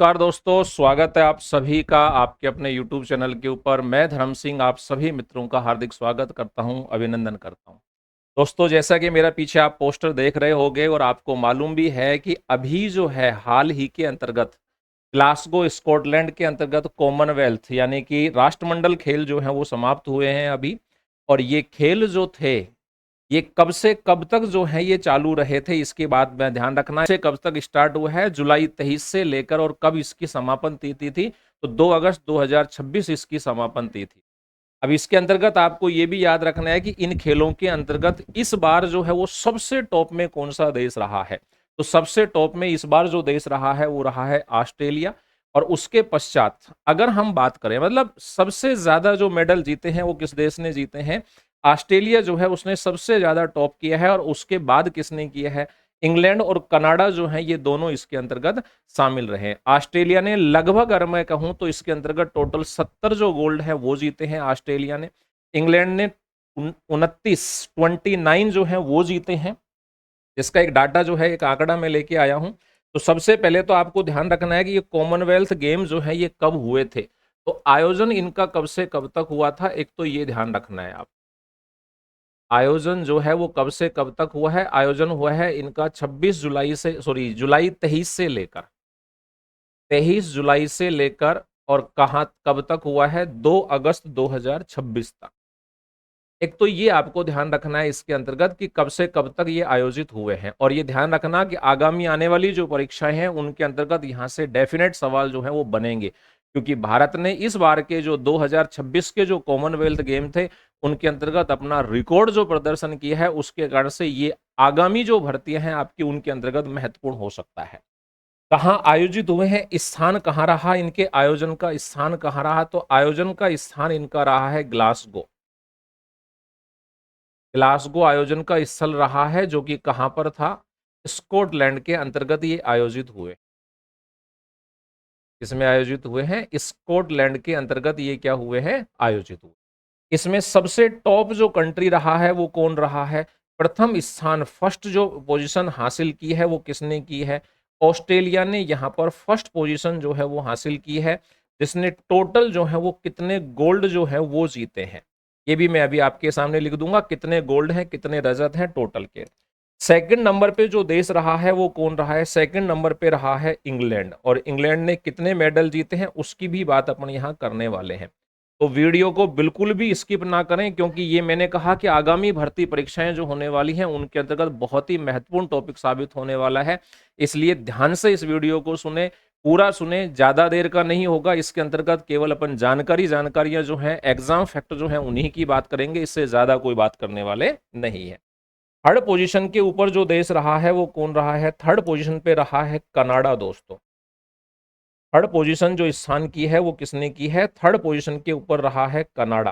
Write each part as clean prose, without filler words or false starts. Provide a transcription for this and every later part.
नमस्कार दोस्तों, स्वागत है आप सभी का आपके अपने YouTube चैनल के ऊपर। मैं धर्म सिंह आप सभी मित्रों का हार्दिक स्वागत करता हूं, अभिनंदन करता हूं। दोस्तों, जैसा कि मेरा पीछे आप पोस्टर देख रहे होंगे और आपको मालूम भी है कि अभी जो है हाल ही के अंतर्गत ग्लासगो स्कॉटलैंड के अंतर्गत कॉमनवेल्थ यानी कि राष्ट्रमंडल खेल जो है वो समाप्त हुए हैं अभी। और ये खेल जो थे ये कब से कब तक जो है ये चालू रहे थे, इसकी बात में ध्यान रखना है। से कब तक स्टार्ट हुआ है, जुलाई 23 से लेकर, और कब इसकी समापन तिथि थी तो 2 अगस्त 2026 इसकी समापन तिथि थी। अब इसके अंतर्गत आपको ये भी याद रखना है कि इन खेलों के अंतर्गत इस बार जो है वो सबसे टॉप में कौन सा देश रहा है। तो सबसे टॉप में इस बार जो देश रहा है वो रहा है ऑस्ट्रेलिया। और उसके पश्चात अगर हम बात करें, मतलब सबसे ज्यादा जो मेडल जीते हैं वो किस देश ने जीते हैं, ऑस्ट्रेलिया जो है उसने सबसे ज्यादा टॉप किया है। और उसके बाद किसने किया है, इंग्लैंड और कनाडा जो है ये दोनों इसके अंतर्गत शामिल रहे। ऑस्ट्रेलिया ने लगभग, अगर मैं कहूं तो इसके अंतर्गत टोटल 70 जो गोल्ड है वो जीते हैं ऑस्ट्रेलिया ने। इंग्लैंड ने 29 जो है वो जीते हैं। इसका एक डाटा जो है, एक आंकड़ा मैं लेके आया हूं। तो सबसे पहले तो आपको ध्यान रखना है कि ये कॉमनवेल्थ गेम जो है ये कब हुए थे, तो आयोजन इनका कब से कब तक हुआ था, एक तो ये ध्यान रखना है आप। आयोजन जो है वो कब से कब तक हुआ है, आयोजन हुआ है इनका 26 जुलाई से, सॉरी जुलाई 23 से लेकर 23 जुलाई से लेकर, और कहां कब तक हुआ है, 2 अगस्त 2026 तक। एक तो ये आपको ध्यान रखना है इसके अंतर्गत कि कब से कब तक ये आयोजित हुए हैं। और ये ध्यान रखना कि आगामी आने वाली जो परीक्षाएं हैं उनके अंतर्गत यहाँ से डेफिनेट सवाल जो है वो बनेंगे, क्योंकि भारत ने इस बार के जो 2026 के जो कॉमनवेल्थ गेम थे उनके अंतर्गत अपना रिकॉर्ड जो प्रदर्शन किया है, उसके कारण से ये आगामी जो भर्तियां हैं आपकी उनके अंतर्गत महत्वपूर्ण हो सकता है। कहाँ आयोजित हुए हैं, स्थान कहाँ रहा, इनके आयोजन का स्थान कहाँ रहा, तो आयोजन का स्थान इनका रहा है ग्लासगो। ग्लासगो आयोजन का स्थल रहा है, जो कि कहां पर था, स्कॉटलैंड के अंतर्गत ये आयोजित हुए। इसमें आयोजित हुए हैं, स्कॉटलैंड के अंतर्गत ये क्या हुए हैं, आयोजित हुए। इसमें सबसे टॉप जो कंट्री रहा है वो कौन रहा है, प्रथम स्थान, फर्स्ट जो पोजीशन हासिल की है वो किसने की है, ऑस्ट्रेलिया ने यहाँ पर फर्स्ट पोजीशन जो है वो हासिल की है, जिसने टोटल जो है वो कितने गोल्ड जो है वो जीते हैं। ये भी मैं अभी आपके सामने लिख दूंगा, कितने गोल्ड हैं कितने रजत हैं टोटल के। सेकंड नंबर पे जो देश रहा है वो कौन रहा है, सेकंड नंबर पे रहा है इंग्लैंड। और इंग्लैंड ने कितने मेडल जीते हैं उसकी भी बात अपन यहाँ करने वाले हैं। तो वीडियो को बिल्कुल भी स्किप ना करें, क्योंकि ये मैंने कहा कि आगामी भर्ती परीक्षाएं जो होने वाली हैं उनके अंतर्गत बहुत ही महत्वपूर्ण टॉपिक साबित होने वाला है। इसलिए ध्यान से इस वीडियो को सुने, पूरा सुने, ज्यादा देर का नहीं होगा। इसके अंतर्गत केवल अपन जानकारियां जो हैं, एग्जाम फैक्टर जो हैं उन्हीं की बात करेंगे, इससे ज्यादा कोई बात करने वाले नहीं है। थर्ड पोजीशन के ऊपर जो देश रहा है वो कौन रहा है, थर्ड पोजीशन पे रहा है कनाडा दोस्तों। थर्ड पोजीशन जो स्थान की है वो किसने की है, थर्ड पोजीशन के ऊपर रहा है कनाडा।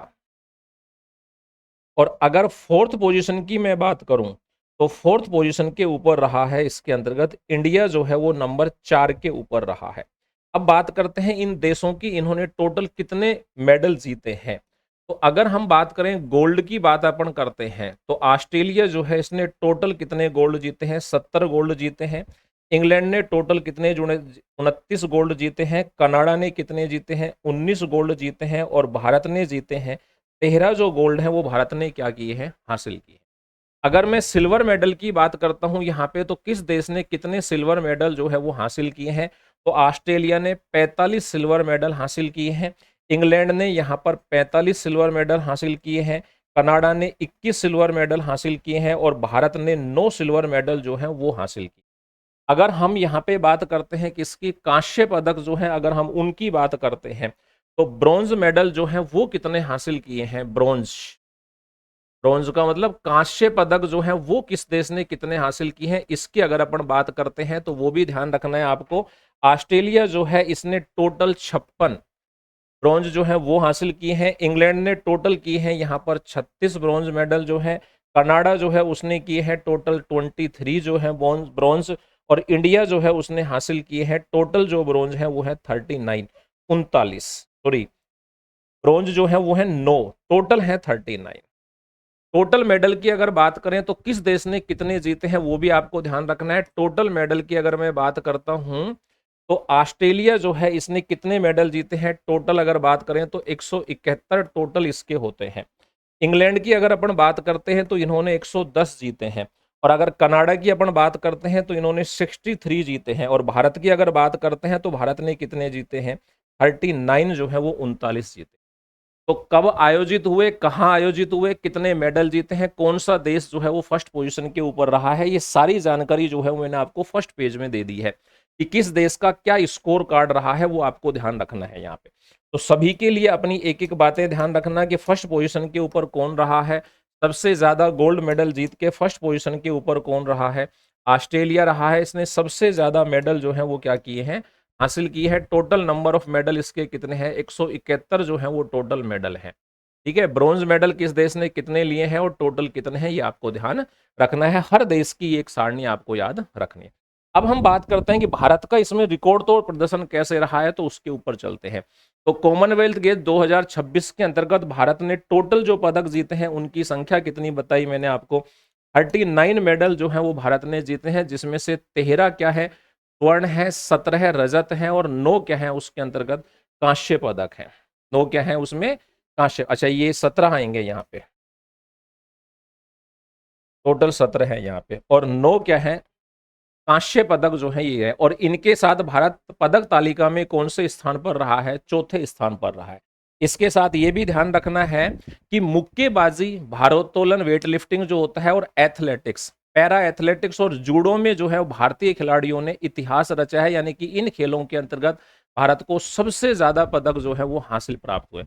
और अगर फोर्थ पोजीशन की मैं बात करूं तो फोर्थ पोजीशन के ऊपर रहा है इसके अंतर्गत इंडिया, जो है वो नंबर 4 के ऊपर रहा है। अब बात करते हैं इन देशों की, इन्होंने टोटल कितने मेडल जीते हैं। तो अगर हम बात करें गोल्ड की, बात अपन करते हैं तो ऑस्ट्रेलिया जो है इसने टोटल कितने गोल्ड जीते हैं, 70 गोल्ड जीते हैं। इंग्लैंड ने टोटल कितने जुड़े, 29 गोल्ड जीते हैं। कनाडा ने कितने जीते हैं, 19 गोल्ड जीते हैं। और भारत ने जीते हैं 13 जो गोल्ड है वो भारत ने क्या किए हैं, हासिल किए। अगर मैं सिल्वर मेडल की बात करता हूं यहाँ पे, तो किस देश ने कितने सिल्वर मेडल जो है वो हासिल किए हैं, तो ऑस्ट्रेलिया ने 45 सिल्वर मेडल हासिल किए हैं। इंग्लैंड ने यहाँ पर 45 सिल्वर मेडल हासिल किए हैं। कनाडा ने 21 सिल्वर मेडल हासिल किए हैं। और भारत ने 9 सिल्वर मेडल जो है वो हासिल किए। अगर हम यहाँ पे बात करते हैं किसकी, कांस्य पदक जो है अगर हम उनकी बात करते हैं, तो ब्रॉन्ज मेडल जो है वो कितने हासिल किए हैं, ब्रॉन्ज, ब्रॉन्ज का मतलब कांस्य पदक जो है वो किस देश ने कितने हासिल किए हैं, इसकी अगर अपन बात करते हैं तो वो भी ध्यान रखना है आपको। ऑस्ट्रेलिया जो है इसने टोटल 56 ब्रॉन्ज जो है वो हासिल किए हैं। इंग्लैंड ने टोटल किए हैं यहाँ पर 36 ब्रॉन्ज मेडल जो है। कनाडा जो है उसने किए हैं टोटल 23 जो है ब्रॉन्ज। और इंडिया जो है उसने हासिल किए हैं टोटल जो ब्रॉन्ज है वो है 39, 39, सॉरी, ब्रॉन्ज जो है वो है 9, टोटल है 39। टोटल मेडल की अगर बात करें तो किस देश ने कितने जीते हैं वो भी आपको ध्यान रखना है। टोटल मेडल की अगर मैं बात करता हूं तो ऑस्ट्रेलिया जो है इसने कितने मेडल जीते हैं टोटल अगर बात करें तो 171 टोटल इसके होते हैं। इंग्लैंड की अगर अपन बात करते हैं तो इन्होंने 110 जीते हैं, और अगर कनाडा की अपन बात करते हैं तो इन्होंने 63 जीते हैं, और भारत की अगर बात करते हैं तो भारत ने कितने जीते हैं 39 जो है वो 39 जीते। तो कब आयोजित हुए, कहाँ आयोजित हुए, कितने मेडल जीते हैं, कौन सा देश जो है वो फर्स्ट पोजीशन के ऊपर रहा है, ये सारी जानकारी जो है वो मैंने आपको फर्स्ट पेज में दे दी है कि किस देश का क्या स्कोर कार्ड रहा है, वो आपको ध्यान रखना है यहाँ पे। तो सभी के लिए अपनी एक एक बातें ध्यान रखना कि फर्स्ट पोजीशन के ऊपर कौन रहा है, सबसे ज्यादा गोल्ड मेडल जीत के फर्स्ट पोजीशन के ऊपर कौन रहा है, ऑस्ट्रेलिया रहा है, इसने सबसे ज्यादा मेडल जो है वो क्या किए हैं, हासिल की है। टोटल नंबर ऑफ मेडल इसके कितने हैं 171 जो है वो टोटल मेडल है। ठीक है, ब्रॉन्ज मेडल किस देश ने कितने लिए हैं और टोटल कितने हैं ये आपको ध्यान रखना है। हर देश की एक सारणी आपको याद रखनी है। अब हम बात करते हैं कि भारत का इसमें रिकॉर्ड तोड़ प्रदर्शन कैसे रहा है, तो उसके ऊपर चलते हैं। तो कॉमनवेल्थ गेम्स 2026 के अंतर्गत भारत ने टोटल जो पदक जीते हैं उनकी संख्या कितनी बताई मैंने आपको, 39 मेडल जो है वो भारत ने जीते हैं, जिसमें से 13 क्या है स्वर्ण है, 17 रजत है और 9 क्या है उसके अंतर्गत कांस्य पदक है। 9 क्या है उसमें कांस्य, अच्छा ये 17 आएंगे यहाँ पे, टोटल 17 है यहाँ पे, और 9 क्या है कांस्य पदक जो है ये है। और इनके साथ भारत पदक तालिका में कौन से स्थान पर रहा है, चौथे स्थान पर रहा है। इसके साथ ये भी ध्यान रखना है कि मुक्केबाजी, भारोत्तोलन, वेट लिफ्टिंग जो होता है, और एथलेटिक्स, पैरा एथलेटिक्स और जूडो में जो है भारतीय खिलाड़ियों ने इतिहास रचा है, यानी कि इन खेलों के अंतर्गत भारत को सबसे ज्यादा पदक जो है वो हासिल प्राप्त हुए।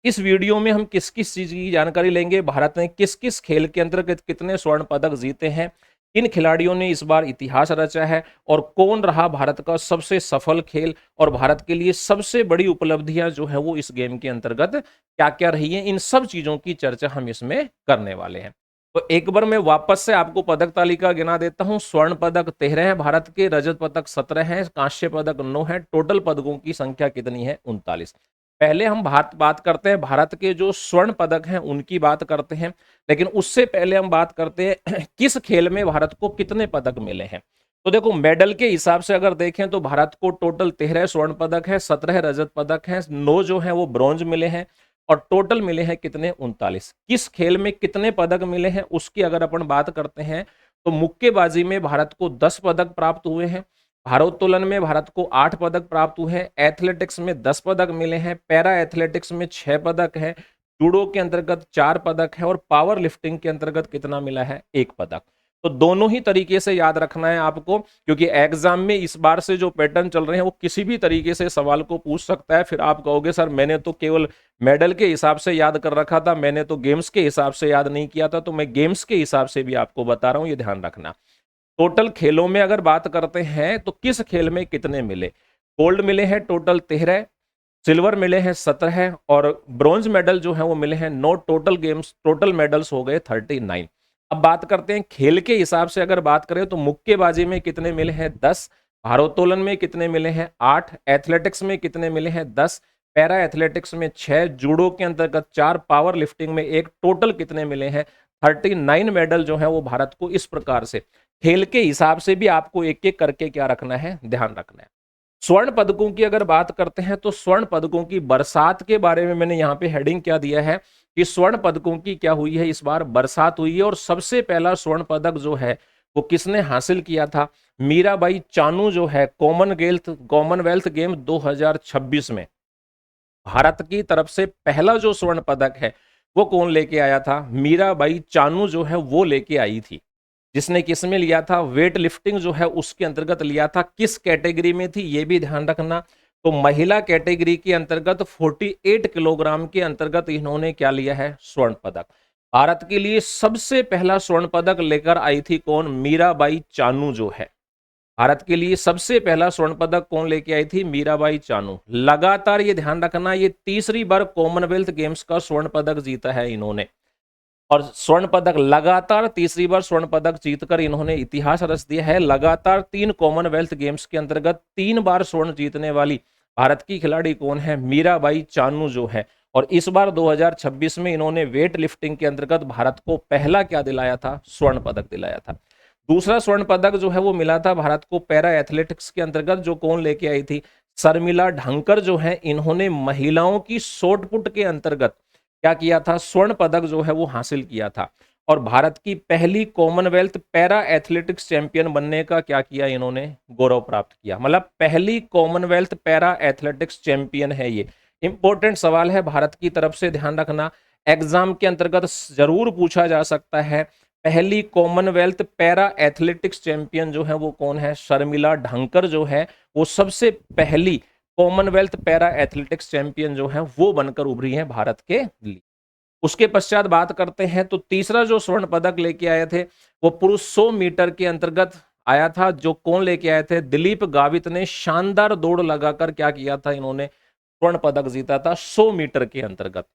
इस वीडियो में हम किस किस चीज की जानकारी लेंगे, भारत ने किस किस खेल के अंतर्गत कितने स्वर्ण पदक जीते हैं, किन खिलाड़ियों ने इस बार इतिहास रचा है, और कौन रहा भारत का सबसे सफल खेल, और भारत के लिए सबसे बड़ी उपलब्धियां जो है वो इस गेम के अंतर्गत क्या क्या रही है, इन सब चीजों की चर्चा हम इसमें करने वाले हैं। तो एक बार मैं वापस से आपको पदक तालिका गिना देता हूं। स्वर्ण पदक 13 है भारत के, रजत पदक 17 है, कांस्य पदक 9 है, टोटल पदकों की संख्या कितनी है 39। पहले हम बात करते हैं भारत के जो स्वर्ण पदक हैं उनकी बात करते हैं, लेकिन उससे पहले हम बात करते हैं किस खेल में भारत को कितने पदक मिले हैं। तो देखो मेडल के हिसाब से अगर देखें तो भारत को टोटल 13 स्वर्ण पदक है, 17 रजत पदक है, 9 जो है वो ब्रॉन्ज मिले हैं, और टोटल मिले हैं कितने 39। किस खेल में कितने पदक मिले हैं उसकी अगर अपन बात करते हैं तो मुक्केबाजी में भारत को 10 पदक प्राप्त हुए हैं, भारोत्तोलन में भारत को 8 पदक प्राप्त हुए हैं, एथलेटिक्स में 10 पदक मिले हैं, पैरा एथलेटिक्स में 6 पदक है, जूडो के अंतर्गत 4 पदक है, और पावर लिफ्टिंग के अंतर्गत कितना मिला है 1 पदक। तो दोनों ही तरीके से याद रखना है आपको, क्योंकि एग्जाम में इस बार से जो पैटर्न चल रहे हैं वो किसी भी तरीके से सवाल को पूछ सकता है। फिर आप कहोगे सर मैंने तो केवल मेडल के हिसाब से याद कर रखा था, मैंने तो गेम्स के हिसाब से याद नहीं किया था। तो मैं गेम्स के हिसाब से भी आपको बता रहा हूं, ये ध्यान रखना। टोटल खेलों में अगर बात करते हैं तो किस खेल में कितने मिले, गोल्ड मिले हैं टोटल 13, सिल्वर मिले हैं 17, और ब्रॉन्ज मेडल जो है वो मिले हैं 9। टोटल गेम्स टोटल मेडल्स हो गए 39। अब बात करते हैं खेल के हिसाब से अगर बात करें तो मुक्केबाजी में कितने मिले हैं 10, भारोत्तोलन में कितने मिले हैं 8, एथलेटिक्स में कितने मिले हैं 10, पैरा एथलेटिक्स में 6, जूडो के अंतर्गत 4, पावर लिफ्टिंग में 1, टोटल कितने मिले हैं 39 मेडल जो है वो भारत को। इस प्रकार से खेल के हिसाब से भी आपको एक एक करके क्या रखना है, ध्यान रखना है। स्वर्ण पदकों की अगर बात करते हैं तो स्वर्ण पदकों की बरसात के बारे में मैंने यहाँ पे हेडिंग क्या दिया है कि स्वर्ण पदकों की क्या हुई है, इस बार बरसात हुई है। और सबसे पहला स्वर्ण पदक जो है वो किसने हासिल किया था, मीराबाई चानू जो है कॉमनवेल्थ गेम 2026 में भारत की तरफ से पहला जो स्वर्ण पदक है वो कौन लेके आया था, मीराबाई चानू जो है वो लेके आई थी। जिसने किस में लिया था, वेट लिफ्टिंग जो है उसके अंतर्गत लिया था। किस कैटेगरी में थी ये भी ध्यान रखना, तो महिला कैटेगरी के अंतर्गत 48 किलोग्राम के अंतर्गत इन्होंने क्या लिया है, स्वर्ण पदक। भारत के लिए सबसे पहला स्वर्ण पदक लेकर आई थी कौन, मीराबाई चानू जो है। भारत के लिए सबसे पहला स्वर्ण पदक कौन लेके आई थी, मीराबाई चानू। लगातार ये ध्यान रखना, ये तीसरी बार कॉमनवेल्थ गेम्स का स्वर्ण पदक जीता है इन्होंने, और स्वर्ण पदक लगातार तीसरी बार स्वर्ण पदक जीतकर इन्होंने इतिहास रच दिया है। लगातार 3 कॉमनवेल्थ गेम्स के अंतर्गत 3 बार स्वर्ण जीतने वाली भारत की खिलाड़ी कौन है, मीराबाई चानू जो है। और इस बार 2026 में इन्होंने वेट लिफ्टिंग के अंतर्गत भारत को पहला क्या दिलाया था, स्वर्ण पदक दिलाया था। दूसरा स्वर्ण पदक जो है वो मिला था भारत को पैरा एथलेटिक्स के अंतर्गत, जो कौन लेके आई थी, शर्मिला ढांकर जो है, इन्होंने महिलाओं की शॉट पुट के अंतर्गत क्या किया था, स्वर्ण पदक जो है वो हासिल किया था। और भारत की पहली कॉमनवेल्थ पैरा एथलेटिक्स चैंपियन बनने का क्या किया, इन्होंने गौरव प्राप्त किया। मतलब पहली कॉमनवेल्थ पैरा एथलेटिक्स चैंपियन है ये। इंपॉर्टेंट सवाल है भारत की तरफ से, ध्यान रखना, एग्जाम के अंतर्गत जरूर पूछा जा सकता है। पहली कॉमनवेल्थ पैरा एथलेटिक्स चैंपियन जो है वो कौन है, शर्मिला ढांकर जो है वो सबसे पहली कॉमनवेल्थ पैरा एथलेटिक्स चैंपियन जो है वो बनकर उभरी है भारत के लिए। उसके पश्चात बात करते हैं तो तीसरा जो स्वर्ण पदक लेके आए थे वो पुरुष 100 मीटर के अंतर्गत आया था, जो कौन लेके आए थे, दिलीप गावित ने शानदार दौड़ लगाकर क्या किया था, इन्होंने स्वर्ण पदक जीता था 100 मीटर के अंतर्गत।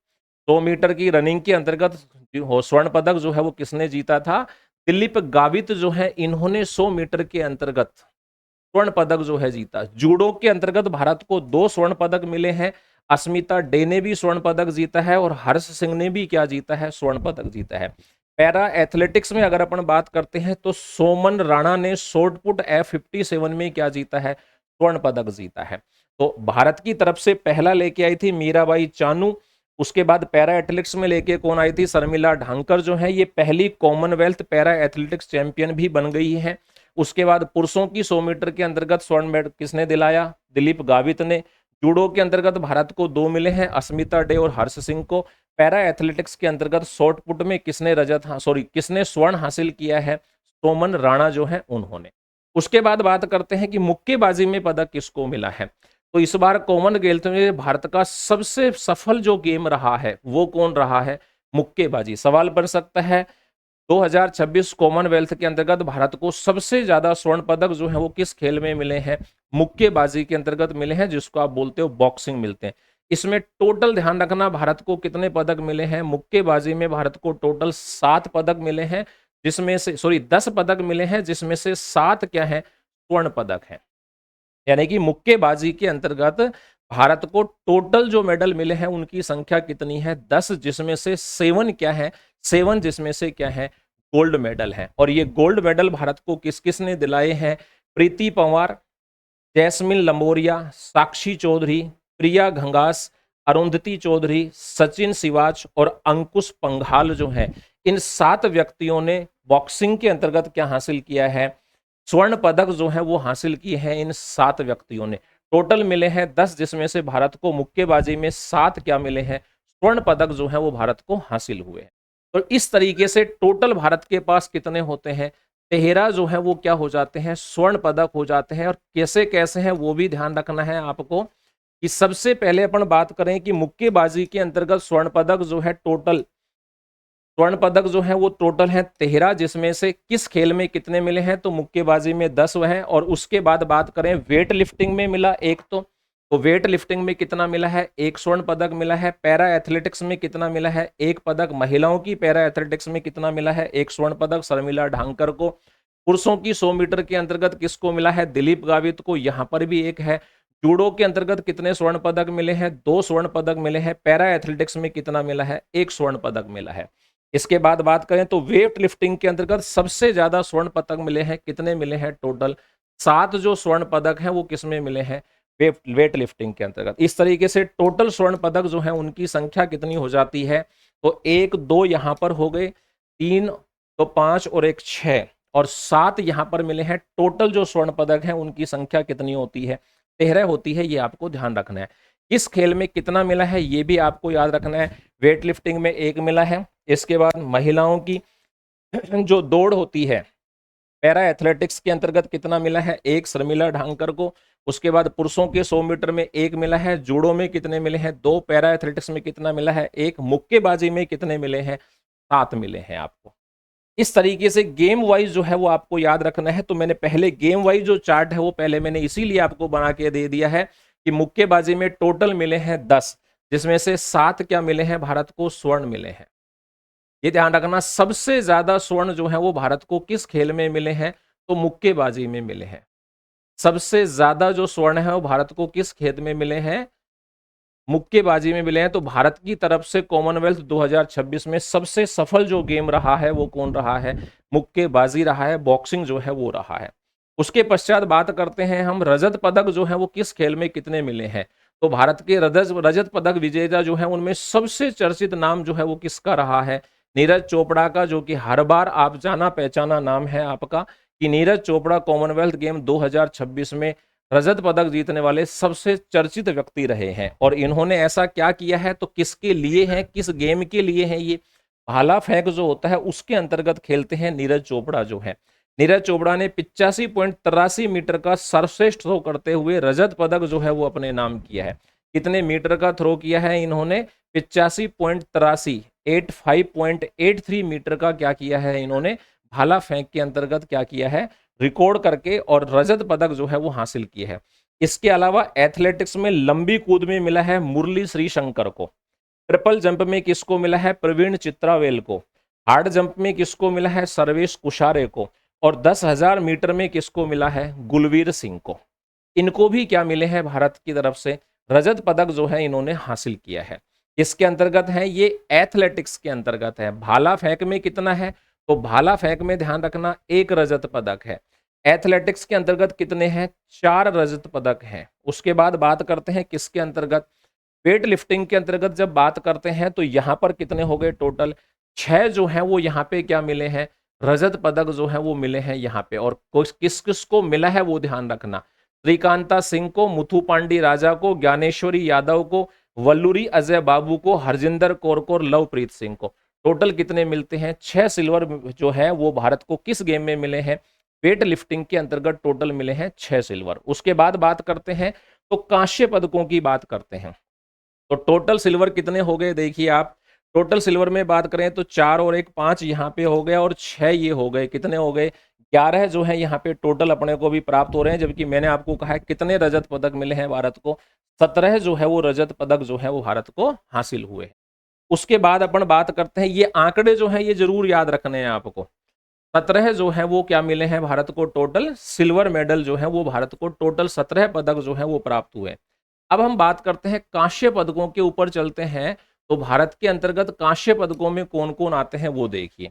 100 मीटर की रनिंग के अंतर्गत स्वर्ण पदक जो है वो किसने जीता था, दिलीप गावित जो है, इन्होंने 100 मीटर के अंतर्गत स्वर्ण पदक जो है जीता। जूडो के अंतर्गत भारत को 2 स्वर्ण पदक मिले हैं, अस्मिता डे ने भी स्वर्ण पदक जीता है और हर्ष सिंह ने भी क्या जीता है, स्वर्ण पदक जीता है। पैरा एथलेटिक्स में अगर अपन बात करते हैं तो सोमन राणा ने शॉर्ट पुट F57 में क्या जीता है, स्वर्ण पदक जीता है। तो भारत की तरफ से पहला लेके आई थी मीराबाई चानू, उसके बाद पैरा एथलेटिक्स में लेके कौन आई थी, शर्मिला ढांकर जो है ये पहली कॉमनवेल्थ पैरा एथलेटिक्स चैंपियन भी बन गई है। उसके बाद पुरुषों की 100 मीटर के अंतर्गत स्वर्ण मेडल किसने दिलाया, दिलीप गावित ने। जूडो के अंतर्गत भारत को 2 मिले हैं, अस्मिता डे और हर्ष सिंह को। पैरा एथलेटिक्स के अंतर्गत शॉर्ट पुट में किसने स्वर्ण हासिल किया है, सोमन राणा जो है उन्होंने। उसके बाद बात करते हैं कि मुक्केबाजी में पदक किसको मिला है। तो इस बार कॉमनवेल्थ में भारत का सबसे सफल जो गेम रहा है वो कौन रहा है, मुक्केबाजी। सवाल बन सकता है 2026 कॉमनवेल्थ के अंतर्गत भारत को सबसे ज्यादा स्वर्ण पदक जो है वो किस खेल में मिले हैं, मुक्केबाजी के अंतर्गत मिले हैं, जिसको आप बोलते हो बॉक्सिंग मिलते हैं। इसमें टोटल ध्यान रखना भारत को कितने पदक मिले हैं, मुक्केबाजी में भारत को टोटल 7 पदक मिले हैं, जिसमें से 10 पदक मिले हैं, जिसमें से 7 क्या है, स्वर्ण पदक है। यानी कि मुक्केबाजी के अंतर्गत भारत को टोटल जो मेडल मिले हैं उनकी संख्या कितनी है, 10, जिसमें से 7 क्या है, 7 जिसमें से क्या है, गोल्ड मेडल है। और ये गोल्ड मेडल भारत को किस किस ने दिलाए हैं, प्रीति पंवार, जैस्मिन लंबोरिया, साक्षी चौधरी, प्रिया घंगास, अरुंधति चौधरी, सचिन सिवाच और अंकुश पंघाल जो है, इन 7 व्यक्तियों ने बॉक्सिंग के अंतर्गत क्या हासिल किया है, स्वर्ण पदक जो है वो हासिल किए हैं इन 7 व्यक्तियों ने। टोटल मिले हैं 10, जिसमें से भारत को मुक्केबाजी में 7 क्या मिले हैं, स्वर्ण पदक जो है वो भारत को हासिल हुए हैं। तो इस तरीके से टोटल भारत के पास कितने होते हैं, 13 जो है वो क्या हो जाते हैं, स्वर्ण पदक हो जाते हैं। और कैसे कैसे हैं वो भी ध्यान रखना है आपको, कि सबसे पहले अपन बात करें कि मुक्केबाजी के अंतर्गत स्वर्ण पदक जो है टोटल, स्वर्ण पदक जो है वो टोटल है 13, जिसमें से किस खेल में कितने मिले हैं, तो मुक्केबाजी में 10 हैं। और उसके बाद बात करें वेट लिफ्टिंग में मिला एक, तो वेट लिफ्टिंग में कितना मिला है, 1 स्वर्ण पदक मिला है। पैरा एथलेटिक्स में कितना मिला है, 1 पदक। महिलाओं की पैरा एथलेटिक्स में कितना मिला है, 1 स्वर्ण पदक शर्मिला ढांकर को। पुरुषों की 100 मीटर के अंतर्गत किसको मिला है, दिलीप गावित को, यहाँ पर भी 1 है। जूडो के अंतर्गत कितने स्वर्ण पदक मिले हैं, 2 स्वर्ण पदक मिले हैं। पैरा एथलेटिक्स में कितना मिला है, 1 स्वर्ण पदक मिला है। इसके बाद बात करें तो वेट लिफ्टिंग के अंतर्गत सबसे ज्यादा स्वर्ण पदक मिले हैं, कितने मिले हैं, टोटल 7 जो स्वर्ण पदक हैं वो किसमें मिले हैं, वेट लिफ्टिंग के अंतर्गत। इस तरीके से टोटल स्वर्ण पदक जो है उनकी संख्या कितनी हो जाती है, तो 1 2 यहां पर हो गए, 3 तो 5 और 1 6 और 7 यहां पर मिले हैं। टोटल जो स्वर्ण पदक है उनकी संख्या कितनी होती है, 13 होती है। ये आपको ध्यान रखना है। किस खेल में कितना मिला है ये भी आपको याद रखना है। वेट लिफ्टिंग में 1 मिला है। इसके बाद महिलाओं की जो दौड़ होती है पैरा एथलेटिक्स के अंतर्गत कितना मिला है, 1 शर्मिला ढांकर को। उसके बाद पुरुषों के 100 मीटर में 1 मिला है। जूडो में कितने मिले हैं, 2। पैरा एथलेटिक्स में कितना मिला है, 1। मुक्केबाजी में कितने मिले हैं, 7 मिले हैं आपको। इस तरीके से गेम वाइज जो है वो आपको याद रखना है। तो मैंने पहले गेम वाइज जो चार्ट है वो पहले मैंने इसीलिए आपको बना के दे दिया है कि मुक्केबाजी में टोटल मिले हैं 10, जिसमें से 7 क्या मिले हैं, भारत को स्वर्ण मिले हैं। ये ध्यान रखना, सबसे ज्यादा स्वर्ण जो है वो भारत को किस खेल में मिले हैं, तो मुक्केबाजी में मिले हैं। सबसे ज्यादा जो स्वर्ण है वो भारत को किस खेल में मिले हैं, मुक्केबाजी में मिले हैं, तो भारत की तरफ से कॉमनवेल्थ 2026 में सबसे सफल जो गेम रहा है वो कौन रहा है? मुक्केबाजी रहा है, बॉक्सिंग जो है वो रहा है। उसके पश्चात बात करते हैं हम रजत पदक जो है वो किस खेल में कितने मिले हैं? तो भारत के रजत पदक विजेता जो है उनमें सबसे चर्चित नाम जो है वो किसका रहा है? नीरज चोपड़ा का, जो कि हर बार आप जाना पहचाना नाम है आपका कि नीरज चोपड़ा कॉमनवेल्थ गेम 2026 में रजत पदक जीतने वाले सबसे चर्चित व्यक्ति रहे हैं। और इन्होंने ऐसा क्या किया है, तो किसके लिए है, किस गेम के लिए है ये? भाला फेंक जो होता है उसके अंतर्गत खेलते हैं नीरज चोपड़ा जो है। नीरज चोपड़ा ने 85.83 मीटर का सर्वश्रेष्ठ थ्रो करते हुए रजत पदक जो है वो अपने नाम किया है। कितने मीटर का थ्रो किया है इन्होंने? 85.83 85.83 मीटर का क्या किया है इन्होंने? भाला फेंक के अंतर्गत क्या किया है? रिकॉर्ड करके और रजत पदक जो है वो हासिल किया है। इसके अलावा एथलेटिक्स में लंबी कूद में मिला है मुरली श्रीशंकर को। ट्रिपल जंप में किसको मिला है? प्रवीण चित्रावेल को। हार्ड जंप में किसको मिला है? सर्वेश कुशारे को। और 10,000 मीटर में किसको मिला है? गुलवीर सिंह को। इनको भी क्या मिले हैं भारत की तरफ से? रजत पदक जो है इन्होंने हासिल किया है। इसके अंतर्गत है, ये एथलेटिक्स के अंतर्गत है। भाला फेंक में कितना है? तो भाला फेंक में ध्यान रखना 1 रजत पदक है। एथलेटिक्स के अंतर्गत कितने हैं? 4 रजत पदक हैं। उसके बाद बात करते हैं किसके अंतर्गत? वेट लिफ्टिंग के अंतर्गत जब बात करते हैं तो यहां पर कितने हो गए टोटल? 6 जो है वो यहाँ पे क्या मिले हैं? रजत पदक जो है वो मिले हैं यहाँ पे। और किस किस को मिला है वो ध्यान रखना। श्रीकांता सिंह को, मुथु पांडी राजा को, ज्ञानेश्वरी यादव को, वल्लूरी अजय बाबू को, हरजिंदर कौर को और लवप्रीत सिंह को। टोटल कितने मिलते हैं? 6 सिल्वर जो है वो भारत को किस गेम में मिले हैं? वेट लिफ्टिंग के अंतर्गत टोटल मिले हैं 6 सिल्वर। उसके बाद बात करते हैं तो कांस्य पदकों की बात करते हैं। तो टोटल सिल्वर कितने हो गए देखिए आप। टोटल सिल्वर में बात करें तो 4 और 1 5 यहाँ पे हो गया और 6 ये हो गए। कितने हो गए? 11 जो है यहाँ पे टोटल अपने को भी प्राप्त हो रहे हैं। जबकि मैंने आपको कहा है कितने रजत पदक मिले हैं भारत को? 17 जो है वो रजत पदक जो है वो भारत को हासिल हुए। उसके बाद अपन बात करते हैं, ये आंकड़े जो है ये जरूर याद रखने हैं आपको। 17 जो है वो क्या मिले हैं भारत को? टोटल सिल्वर मेडल जो है वो भारत को टोटल 17 पदक जो है वो प्राप्त हुए। अब हम बात करते हैं कांस्य पदकों के ऊपर चलते हैं। तो भारत के अंतर्गत कांस्य पदकों में कौन कौन आते हैं वो देखिए।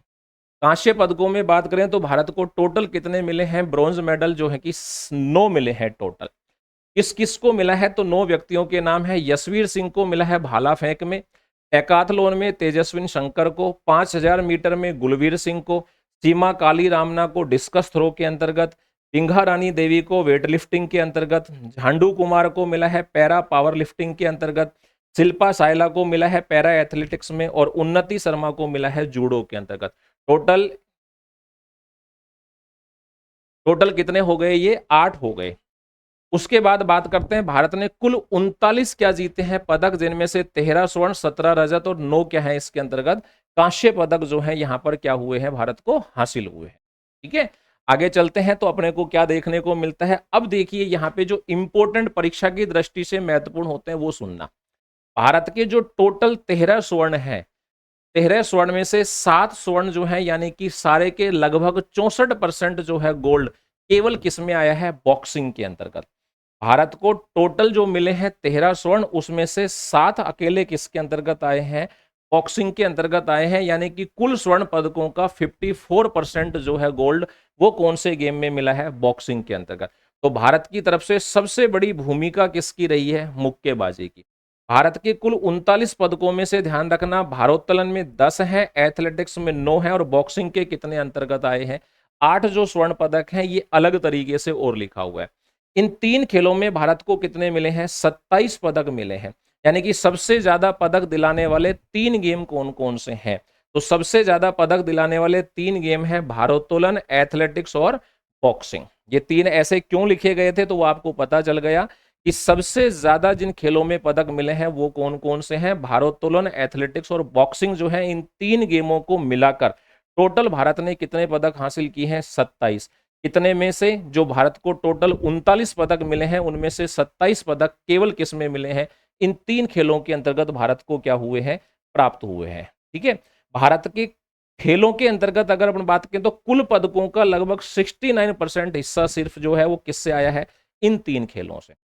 कांस्य पदकों में बात करें तो भारत को टोटल कितने मिले हैं? ब्रॉन्ज मेडल जो है कि 9 मिले हैं टोटल। किस किस को मिला है? तो 9 व्यक्तियों के नाम है। यशवीर सिंह को मिला है भाला फेंक में। एकाथलोन में तेजस्विन शंकर को। 5000 मीटर में गुलवीर सिंह को। सीमा काली रामना को डिस्कस थ्रो के अंतर्गत। पिंघा रानी देवी को वेट लिफ्टिंग के अंतर्गत। झांडू कुमार को मिला है पैरा पावर लिफ्टिंग के अंतर्गत। शिल्पा सायला को मिला है पैरा एथलेटिक्स में। और उन्नति शर्मा को मिला है जूडो के अंतर्गत। टोटल टोटल कितने हो गए? ये 8 हो गए। उसके बाद बात करते हैं, भारत ने कुल 39 क्या जीते हैं पदक, जिनमें से 13 स्वर्ण, 17 रजत और 9 क्या है इसके अंतर्गत कांस्य पदक जो है यहां पर क्या हुए हैं? भारत को हासिल हुए हैं। ठीक है, आगे चलते हैं तो अपने को क्या देखने को मिलता है। अब देखिए यहाँ पे जो इंपॉर्टेंट परीक्षा की दृष्टि से महत्वपूर्ण होते हैं वो सुनना। भारत के जो टोटल 13 स्वर्ण है, 13 स्वर्ण में से 7 स्वर्ण जो है यानी कि सारे के लगभग 64% जो है गोल्ड केवल किस में आया है? बॉक्सिंग के अंतर्गत। भारत को टोटल जो मिले हैं 13 स्वर्ण, उसमें से 7 अकेले किसके अंतर्गत आए हैं? बॉक्सिंग के अंतर्गत आए हैं। यानी कि कुल स्वर्ण पदकों का 54% जो है गोल्ड, वो कौन से गेम में मिला है? बॉक्सिंग के अंतर्गत। तो भारत की तरफ से सबसे बड़ी भूमिका किसकी रही है? मुक्केबाजी की। भारत के कुल 39 पदकों में से ध्यान रखना, भारोत्तोलन में 10 है, एथलेटिक्स में 9 है और बॉक्सिंग के कितने अंतर्गत आए हैं? 8 जो स्वर्ण पदक हैं ये अलग तरीके से और लिखा हुआ है। इन 3 खेलों में भारत को कितने मिले हैं? 27 पदक मिले हैं। यानी कि सबसे ज्यादा पदक दिलाने वाले 3 गेम कौन कौन से हैं? तो सबसे ज्यादा पदक दिलाने वाले 3 गेम हैं भारोत्तोलन, एथलेटिक्स और बॉक्सिंग। ये 3 ऐसे क्यों लिखे गए थे? तो वो आपको पता चल गया कि सबसे ज्यादा जिन खेलों में पदक मिले हैं वो कौन कौन से हैं? भारोत्तोलन, एथलेटिक्स और बॉक्सिंग जो है, इन 3 गेमों को मिलाकर टोटल भारत ने कितने पदक हासिल किए हैं? 27। कितने में से? जो भारत को टोटल 39 पदक मिले हैं उनमें से 27 पदक केवल किस में मिले हैं? इन 3 खेलों के अंतर्गत भारत को क्या हुए हैं? प्राप्त हुए हैं। ठीक है, भारत के खेलों के अंतर्गत अगर अपन बात करें तो कुल पदकों का लगभग 69% हिस्सा सिर्फ जो है वो किससे आया है? इन 3 खेलों से।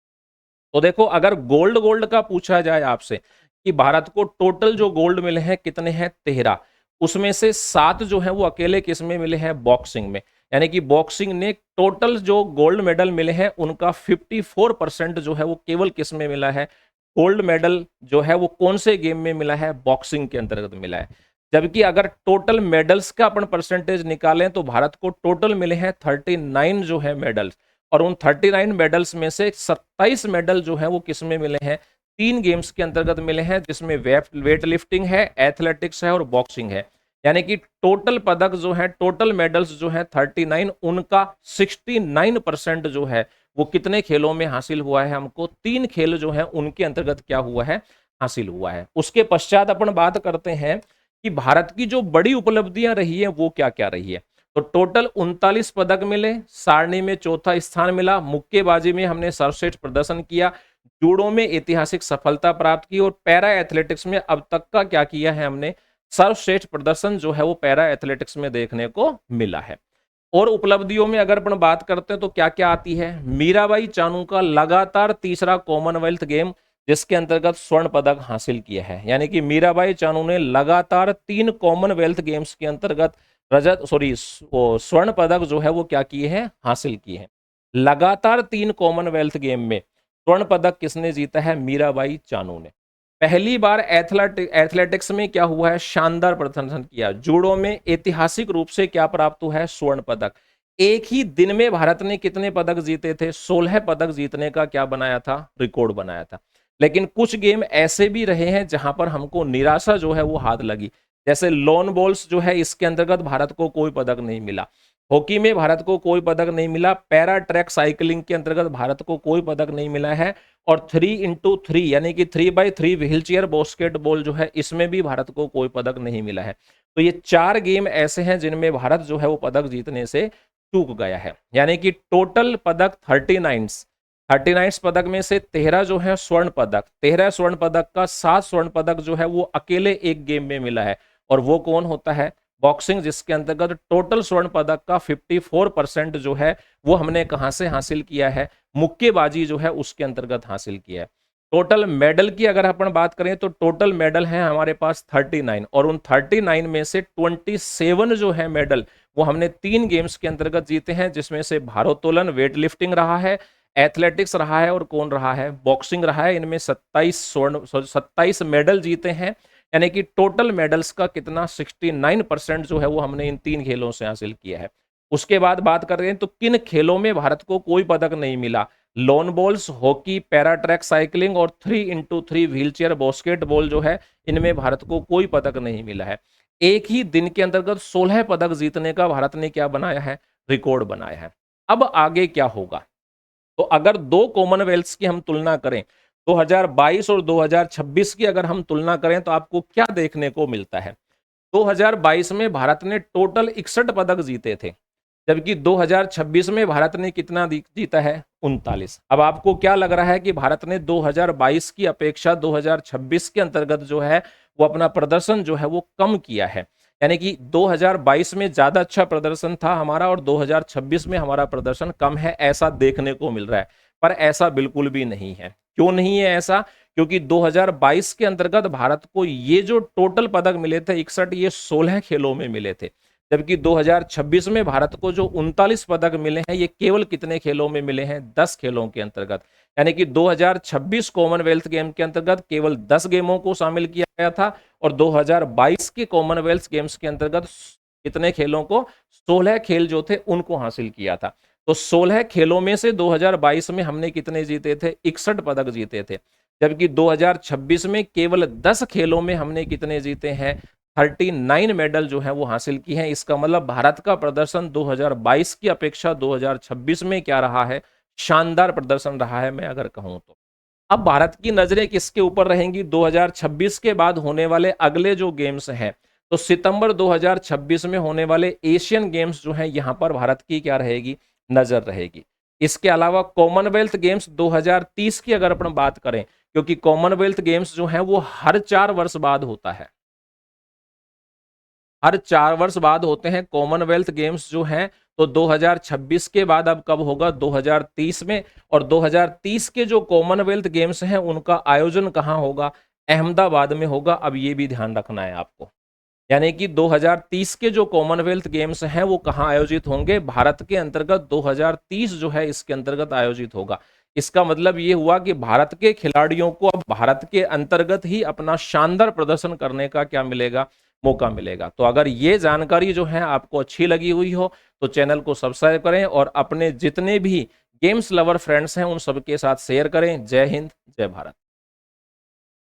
तो देखो अगर गोल्ड गोल्ड का पूछा जाए आपसे कि भारत को टोटल जो गोल्ड मिले हैं कितने हैं, 13, उसमें से 7 जो है वो अकेले किस में मिले हैं, बॉक्सिंग में। यानी कि बॉक्सिंग ने टोटल जो गोल्ड मेडल मिले हैं उनका 54% जो है वो केवल किस में मिला है, गोल्ड मेडल जो है वो कौन से गेम में मिला है, बॉक्सिंग के अंतर्गत मिला है। जबकि अगर टोटल मेडल्स का अपन परसेंटेज निकालें तो भारत को टोटल मिले हैं 39 जो है मेडल्स, और उन 39 मेडल्स में से 27 मेडल जो है वो किस में मिले हैं, 3 गेम्स के अंतर्गत मिले हैं, जिसमें वेट लिफ्टिंग है, एथलेटिक्स है और बॉक्सिंग है। यानी कि टोटल पदक जो है, टोटल मेडल्स जो है 39, उनका 69% जो है वो कितने खेलों में हासिल हुआ है, हमको 3 खेल जो है उनके अंतर्गत क्या हुआ है, हासिल हुआ है। उसके पश्चात अपन बात करते हैं कि भारत की जो बड़ी उपलब्धियां रही है वो क्या क्या रही है। तो टोटल 39 पदक मिले, सारणी में चौथा स्थान मिला, मुक्केबाजी में हमने सर्वश्रेष्ठ प्रदर्शन किया, जूडो में ऐतिहासिक सफलता प्राप्त की, और पैरा एथलेटिक्स में अब तक का क्या किया है हमने, सर्वश्रेष्ठ प्रदर्शन जो है वो पैरा एथलेटिक्स में देखने को मिला है। और उपलब्धियों में अगर अपन बात करते हैं तो क्या क्या आती है, मीराबाई चानू का लगातार तीसरा कॉमनवेल्थ गेम जिसके अंतर्गत स्वर्ण पदक हासिल किया है। यानी कि मीराबाई चानू ने लगातार 3 कॉमनवेल्थ गेम्स के अंतर्गत स्वर्ण पदक जो है वो क्या किए हैं, हासिल किए हैं। लगातार 3 कॉमनवेल्थ गेम में स्वर्ण पदक किसने जीता है, मीराबाई चानू ने। पहली बार एथलेटिक्स में क्या हुआ है, शानदार प्रदर्शन किया। जूडो में ऐतिहासिक रूप से क्या प्राप्त हुआ है, स्वर्ण पदक। एक ही दिन में भारत ने कितने पदक जीते थे, 16 पदक जीतने का क्या बनाया था, रिकॉर्ड बनाया था। लेकिन कुछ गेम ऐसे भी रहे हैं जहां पर हमको निराशा जो है वो हाथ लगी, जैसे लॉन बॉल्स जो है इसके अंतर्गत भारत को कोई पदक नहीं मिला, हॉकी में भारत को कोई पदक नहीं मिला, पैरा ट्रैक साइकिलिंग के अंतर्गत भारत को कोई पदक नहीं मिला है, और 3x3 यानी कि 3x3 व्हील चेयर बास्केटबॉल जो है इसमें भी भारत को कोई पदक नहीं मिला है। तो ये 4 गेम ऐसे हैं जिनमें भारत जो है वो पदक जीतने से चूक गया है। यानी कि टोटल पदक 39 पदक में से 13 जो है स्वर्ण पदक, 13 स्वर्ण पदक का 7 स्वर्ण पदक जो है वो अकेले एक गेम में मिला है, और वो कौन होता है, बॉक्सिंग, जिसके अंतर्गत टोटल स्वर्ण पदक का 54% जो है वो हमने कहां से हासिल किया है, मुक्केबाजी जो है उसके अंतर्गत हासिल किया है। टोटल मेडल की अगर अपन बात करें तो टोटल मेडल है हमारे पास 39, और उन 39 में से 27 जो है मेडल वो हमने 3 गेम्स के अंतर्गत जीते हैं, जिसमें से भारोत्तोलन वेट लिफ्टिंग रहा है, एथलेटिक्स रहा है, और कौन रहा है, बॉक्सिंग रहा है। इनमें 27 मेडल जीते हैं। यानी कि टोटल मेडल्स का कितना, 69% जो है वो हमने इन 3 खेलों से हासिल किया है। उसके बाद बात कर रहे हैं तो किन खेलों में भारत को कोई पदक नहीं मिला, lawn balls, hockey, para track cycling और 3x3 व्हीलचेयर बास्केटबॉल जो है इनमें भारत को कोई पदक नहीं मिला है। एक ही दिन के अंतर्गत 16 पदक जीतने का भारत ने क्या बनाया है, रिकॉर्ड बनाया है। अब आगे क्या होगा, तो अगर 2 कॉमनवेल्थ की हम तुलना करें, 2022 और 2026 की अगर हम तुलना करें तो आपको क्या देखने को मिलता है। 2022 में भारत ने टोटल 61 पदक जीते थे, जबकि 2026 में भारत ने कितना जीता है, 39। अब आपको क्या लग रहा है कि भारत ने 2022 की अपेक्षा 2026 के अंतर्गत जो है वो अपना प्रदर्शन जो है वो कम किया है। यानी कि 2022 में ज्यादा अच्छा प्रदर्शन था हमारा और 2026 में हमारा प्रदर्शन कम है, ऐसा देखने को मिल रहा है। पर ऐसा बिल्कुल भी नहीं है। क्यों नहीं है ऐसा, क्योंकि 2022 के अंतर्गत भारत को ये जो टोटल पदक मिले थे 61, ये 16 खेलों में मिले थे, जबकि 2026 में भारत को जो 39 पदक मिले हैं ये केवल कितने खेलों में मिले हैं, 10 खेलों के अंतर्गत। यानी कि 2026 कॉमनवेल्थ गेम के अंतर्गत केवल 10 गेमों को शामिल किया गया था, और 2022 के कॉमनवेल्थ गेम्स के अंतर्गत कितने खेलों को, 16 खेल जो थे उनको हासिल किया था। तो 16 खेलों में से 2022 में हमने कितने जीते थे, 61 पदक जीते थे, जबकि 2026 में केवल 10 खेलों में हमने कितने जीते हैं, 39 मेडल जो है वो हासिल की हैं। इसका मतलब भारत का प्रदर्शन 2022 की अपेक्षा 2026 में क्या रहा है, शानदार प्रदर्शन रहा है मैं अगर कहूं तो। अब भारत की नजरें किसके ऊपर रहेंगी, 2026 के बाद होने वाले अगले जो गेम्स हैं, तो सितंबर 2026 में होने वाले एशियन गेम्स जो हैं यहां पर भारत की क्या रहेगी, नजर रहेगी। इसके अलावा कॉमनवेल्थ गेम्स 2030 की अगर अपन बात करें, क्योंकि कॉमनवेल्थ गेम्स जो है वो हर 4 वर्ष बाद होता है। हर 4 वर्ष बाद होते हैं कॉमनवेल्थ गेम्स जो हैं, तो 2026 के बाद अब कब होगा, 2030 में। और 2030 के जो कॉमनवेल्थ गेम्स हैं उनका आयोजन कहाँ होगा, अहमदाबाद में होगा। अब ये भी ध्यान रखना है आपको, यानी कि 2030 के जो कॉमनवेल्थ गेम्स हैं वो कहाँ आयोजित होंगे, भारत के अंतर्गत 2030 जो है इसके अंतर्गत आयोजित होगा। इसका मतलब ये हुआ कि भारत के खिलाड़ियों को अब भारत के अंतर्गत ही अपना शानदार प्रदर्शन करने का क्या मिलेगा, मौका मिलेगा। तो अगर ये जानकारी जो है आपको अच्छी लगी हुई हो तो चैनल को सब्सक्राइब करें और अपने जितने भी गेम्स लवर फ्रेंड्स हैं उन सबके साथ शेयर करें। जय हिंद, जय भारत।